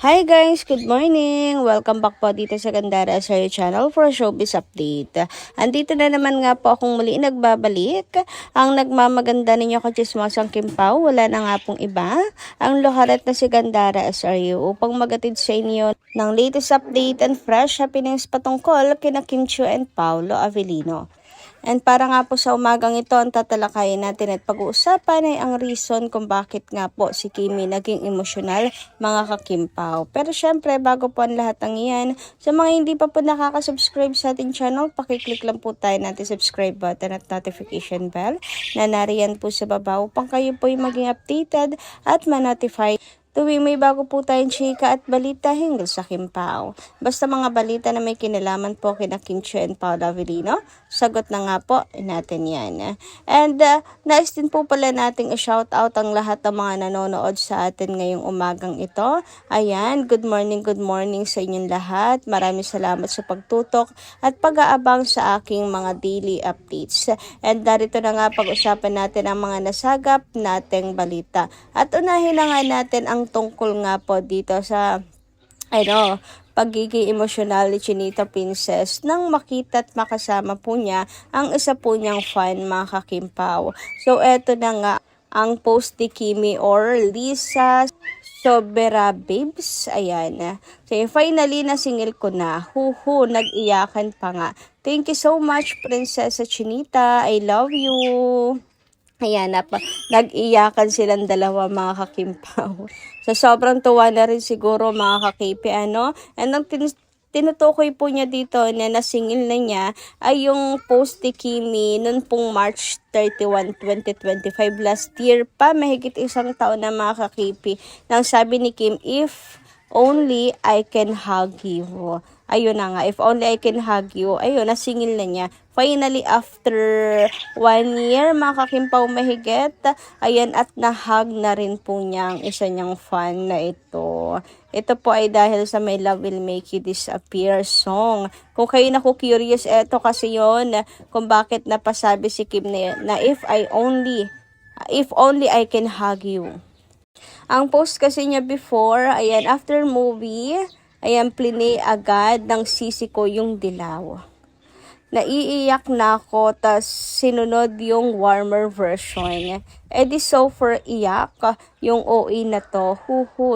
Hi guys! Good morning! Welcome back po dito sa Gandara Sari Channel for Showbiz Update. Andito na naman nga po akong muli nagbabalik. Ang nagmamaganda ninyo kachismosang Kim Pao, wala na nga pong iba. Ang luharat na si Gandara SRU upang magatid sa inyo ng latest update and fresh happenings patungkol kina Kim Chiu and Paolo Avellino. And para nga po sa umagang ito, ang tatalakayin natin at pag-uusapan ay ang reason kung bakit nga po si Kimi naging emosyonal, mga kakimpaw. Pero syempre, bago po ang lahat ng iyan, sa mga hindi pa po nakaka-subscribe sa ating channel, pakiclick lang po tayo natin subscribe button at notification bell na nariyan po sa baba upang kayo po ay maging updated at ma-notify tuwing may bago po tayong chika at balita hinggil sa Kim Pao. Basta mga balita na may kinalaman po kina Kim Chiu and Paolo Avellino, sagot na nga po natin yan. And nais din po pala nating i-shoutout ang lahat ng mga nanonood sa atin ngayong umagang ito. Ayan, good morning sa inyong lahat. Maraming salamat sa pagtutok at pag-aabang sa aking mga daily updates. And darito na nga pag-usapan natin ang mga nasagap nating balita. At unahin na nga natin ang tungkol nga po dito sa pagiging emosyonal ni Chinita Princess nang makita at makasama po niya ang isa po niyang fan, mga kakimpaw. So eto na nga ang post ni Kimi or Lisa Sobera Babes. Ayan. So finally nasingil ko na. Huhu, nag-iyakan pa nga. Thank you so much, Prinsesa Chinita. I love you. Ayan, nag-iyakan silang dalawa, mga kakimpaw. So, sobrang tuwa na rin siguro, mga kakipi, And ang tinutukoy po niya dito na nasingil na niya ay yung post ni Kimi noon pong March 31, 2025 last year pa, mahigit isang taon na, mga kakipi. Nang sabi ni Kim, if only I can hug you. Ayun na nga, if only I can hug you. Ayun, nasingil na niya. Finally, after 1 year, mga kakimpaw mahigit, ayan, at nahug na rin po niya ang isa niyang fan na ito. Ito po ay dahil sa My Love Will Make You Disappear song. Kung kayo naku-curious, ito kasi yon kung bakit napasabi si Kim na if only I can hug you. Ang post kasi niya before, ayan, after movie, ayan, plinay agad ng sisi ko yung dilaw. Naiiyak na ako, tas sinunod yung warmer version. Di so for iyak, yung OA na to,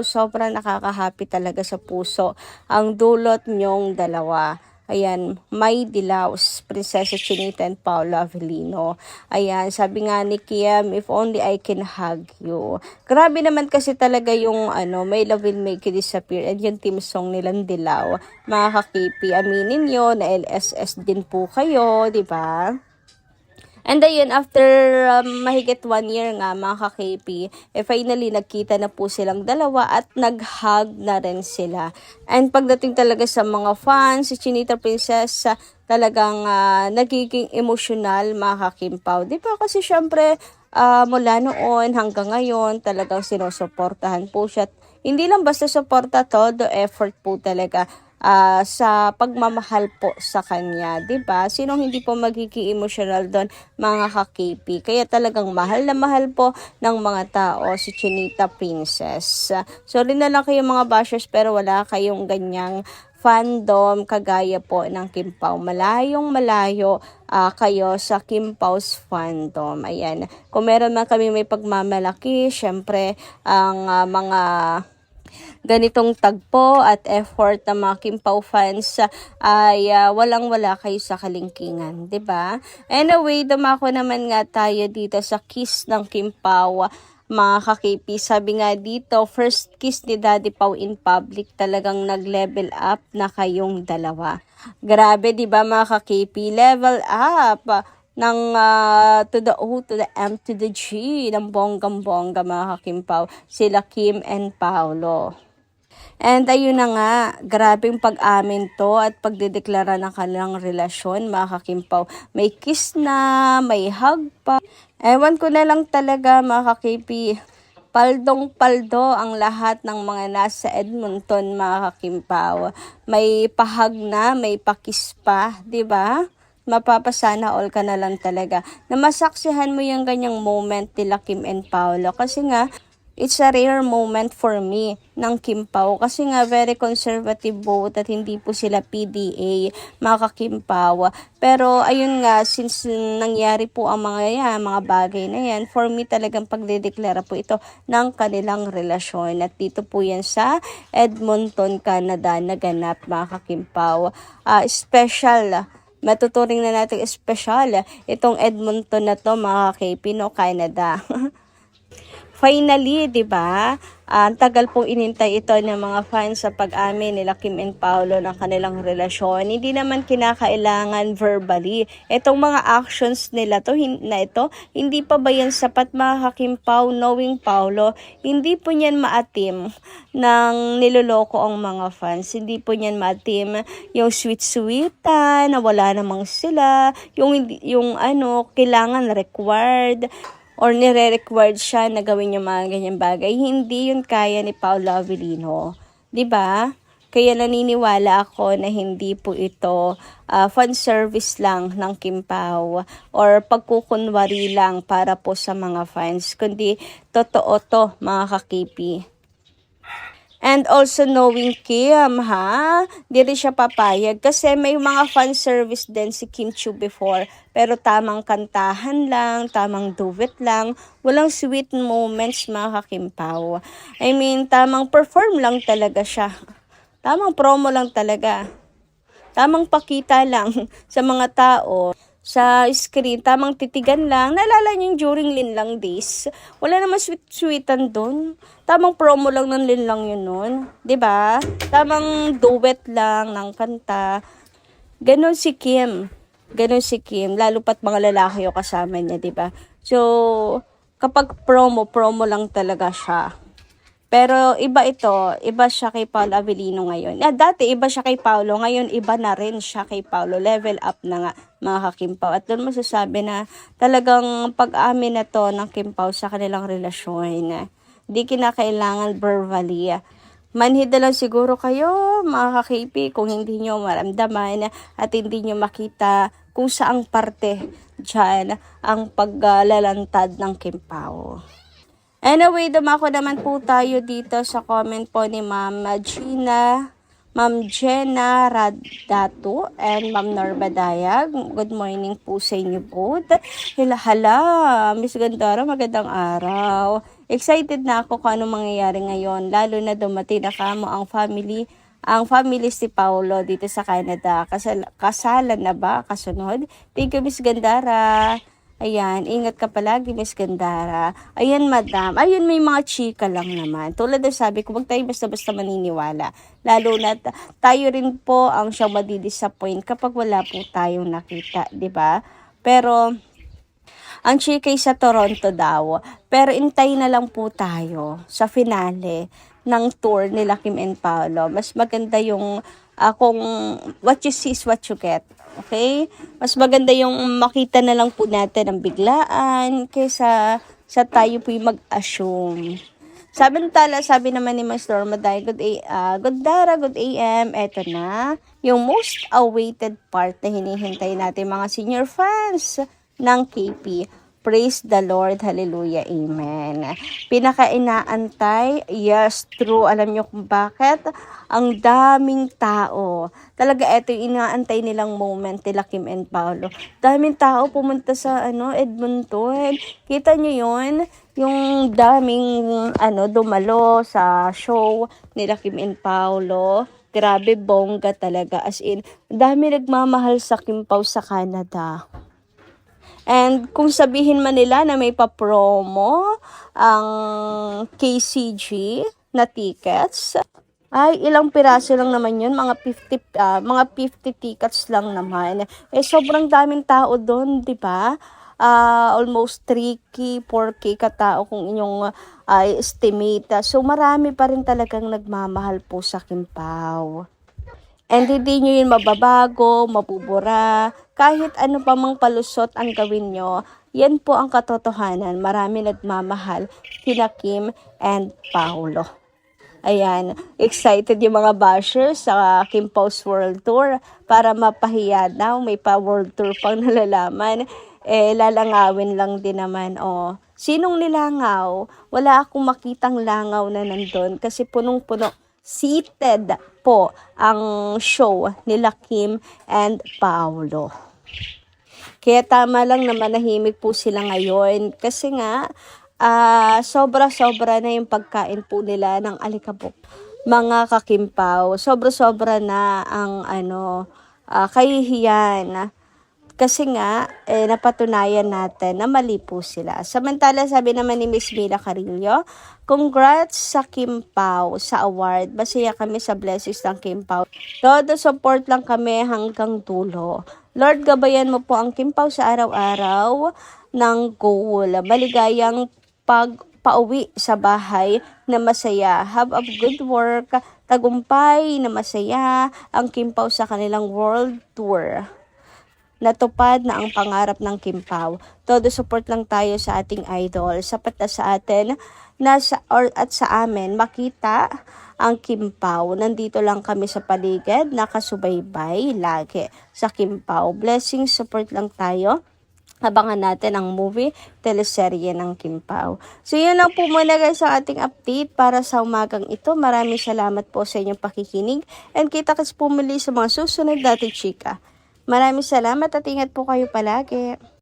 sobrang nakaka-happy talaga sa puso ang dulot nyong dalawa. Ayan, May Dilaws, Prinsesa Chinita and Paolo Avellino. Ayan, sabi nga ni Kim, if only I can hug you. Grabe naman kasi talaga yung My Love Will Make You Disappear and yung team song nilang Dilaw. Mga kakipi, aminin nyo na LSS din po kayo, di ba? And ayun, after mahigit 1 year nga, mga ka-KP, finally nagkita na po silang dalawa at nag-hug na rin sila. And pagdating talaga sa mga fans, si Chinita Princess talagang nagiging emosyonal, mga ka-Kimpaw. Di ba? Kasi syempre, mula noon hanggang ngayon, talagang sinusuportahan po siya. Hindi lang basta suporta, todo effort po talaga sa pagmamahal po sa kanya, 'di ba? Sinong hindi po magiging emotional doon, mga ka-KP? Kaya talagang mahal na mahal po ng mga tao si Chinita Princess. Sorry na lang kayo mga bashers, pero wala kayong ganyang fandom kagaya po ng Kim Pao. Malayong malayo kayo sa Kim Pao's fandom. Ayan. Kung meron man kami may pagmamalaki, syempre ang mga ganitong tagpo at effort ng mga Kim Pao fans ay walang-wala kayo sa kalingkingan, 'di ba? Anyway, dumako naman nga tayo dito sa kiss ng Kim Pao, mga ka-KP. Sabi nga dito, first kiss ni Daddy Pao in public, talagang nag-level up na kayong dalawa. Grabe, 'di ba, mga ka-KP? Level up ng to the O, to the M, to the G, ng bonggang-bongga, mga kakimpaw, sila Kim and Paolo. And ayun na nga, grabing pag-amin to at pagdedeklara ng kanilang relasyon, mga kakimpaw. May kiss na, may hug pa. Ewan ko na lang talaga, mga kakipi. Paldong-paldo ang lahat ng mga nasa Edmonton, mga kakimpaw. May pahag na, may pakis pa, di ba? Mapapasana all ka na lang talaga na masaksihan mo yung ganyang moment nila Kim and Paolo. Kasi nga, it's a rare moment for me ng Kim Pao kasi nga very conservative vote at hindi po sila PDA, mga ka-Kim Pao. Pero ayun nga, since nangyari po ang mga bagay na yan, for me talagang pagdedeklara po ito ng kanilang relasyon. At dito po yan sa Edmonton, Canada naganap, mga ka-Kim Pao. Special, matuturing na natin special itong Edmonton na to, mga ka-KP, no, Canada. Finally, 'di ba? Tagal pong inintay ito ng mga fans sa pag-amin nila Kim and Paolo ng kanilang relasyon. Hindi naman kinakailangan verbally. Itong mga actions nila hindi pa ba yan sapat, mga Kim Pao, knowing Paolo? Hindi po niyan maatim ng niloloko ang mga fans. Hindi po niyan maatim yung sweet-sweetan na wala namang sila, yung kailangan required or nire-required siya na gawin yung mga ganyang bagay. Hindi yun kaya ni Paolo Avellino. 'Di ba? Kaya naniniwala ako na hindi po ito fan service lang ng Kim Pao or pagkukunwari lang para po sa mga fans, kundi totoo to, mga ka-KP. And also knowing Kim, di rin siya papayag kasi may mga fan service din si Kim Chiu before, pero tamang kantahan lang, tamang duet lang, walang sweet moments, mga ka-Kim Pao. I mean, tamang perform lang talaga siya. Tamang promo lang talaga. Tamang pakita lang sa mga tao. Sa screen, tamang titigan lang. Naalala niyo yung during Linlang days? Wala naman sweet-sweetan doon. Tamang promo lang ng Linlang yun nun. 'Di ba? Tamang duet lang ng kanta. Ganon si Kim. Lalo pat mga lalaki yung kasama niya, 'di ba? So, kapag promo lang talaga siya. Pero iba siya kay Paolo Avellino ngayon. Dati iba siya kay Paolo, ngayon iba na rin siya kay Paolo. Level up na nga, mga ka-Kim Pao. At doon masasabi na talagang pag-amin na to ng Kim Pao sa kanilang relasyon. Di kinakailangan verbally. Manhid na lang siguro kayo, mga ka-KP, kung hindi nyo maramdaman at hindi nyo makita kung saang parte dyan ang paglalantad ng Kim Pao. Anyway, dumako naman po tayo dito sa comment po ni Ma'am Jenna Radatu and Ma'am Norma Dayag. Good morning po sa inyo both. Hala, Miss Gandara, magandang araw. Excited na ako kung anong mangyayari ngayon, lalo na dumating na kamo ang family si Paolo dito sa Canada. Kasalan na ba? Kasunod? Thank you, Miss Gandara. Ayan, ingat ka palagi, Miss Gandara. Ayan, madam. Ayun, may mga chika lang naman. Tulad na sabi ko, wag tayo basta-basta maniniwala. Lalo na tayo rin po ang siyang madidisappoint kapag wala po tayong nakita, di ba? Pero, ang chika sa Toronto daw. Pero intay na lang po tayo sa finale ng tour nila Kim and Paolo. Mas maganda yung kung what you see is what you get. Okay? Mas maganda yung makita na lang po natin ang biglaan kaysa sa tayo po yung mag-assume. Sabi naman ni Mas Norma Day, good AM, eto na, yung most awaited part na hinihintay natin mga senior fans ng KP. Praise the Lord, hallelujah, amen. Pinaka-inaantay, yes, true. Alam nyo kung bakit? Ang daming tao. Talaga, ito yung inaantay nilang moment nila Kim and Paolo. Daming tao pumunta sa Edmonton. Kita nyo yun? Yung daming dumalo sa show nila Kim and Paolo. Grabe, bongga talaga. As in, dami nagmamahal sa Kim Pao sa Canada. And kung sabihin man nila na may pa-promo ang KCG na tickets, ay ilang piraso lang naman yun, mga 50 tickets lang naman. Sobrang daming tao doon, di ba? Almost 3K, 4K katao kung inyong estimate. So marami pa rin talagang nagmamahal po sa Kim Pao. And hindi nyo yun mababago, mabubura, kahit ano pa mang palusot ang gawin nyo, yan po ang katotohanan. Marami nagmamahal kina Kim and Paolo. Ayan, excited yung mga bashers sa Kim Pao's World Tour para mapahiya na. May pa-World Tour pang nalalaman. Lalangawin lang din naman, Sinong nilangaw? Wala akong makitang langaw na nandun kasi punong-puno. Seated po ang show nila Kim and Paolo. Kaya tama lang na manahimik po sila ngayon kasi nga sobra-sobra na yung pagkain po nila ng alikabok. Mga kakimpaw, sobra-sobra na ang kahihiyan. Kasi nga, napatunayan natin na mali po sila. Samantala, sabi naman ni Miss Mila Carillo, congrats sa Kim Pao sa award. Masaya kami sa blessings ng Kim Pao. Todo support lang kami hanggang dulo. Lord, gabayan mo po ang Kim Pao sa araw-araw ng goal. Maligayang pauwi sa bahay na masaya. Have a good work. Tagumpay na masaya ang Kim Pao sa kanilang world tour. Natupad na ang pangarap ng Kim Pao. Todo support lang tayo sa ating idol. Sapat na sa atin at sa amin makita ang Kim Pao. Nandito lang kami sa paligid, nakasubaybay lagi sa Kim Pao. Blessings, support lang tayo. Abangan natin ang movie, teleserye ng Kim Pao. So yun lang po muna guys ang ating update para sa umagang ito. Maraming salamat po sa inyong pakikinig. And kita-kits po muli sa mga susunod dati chika. Maraming salamat at ingat po kayo palagi.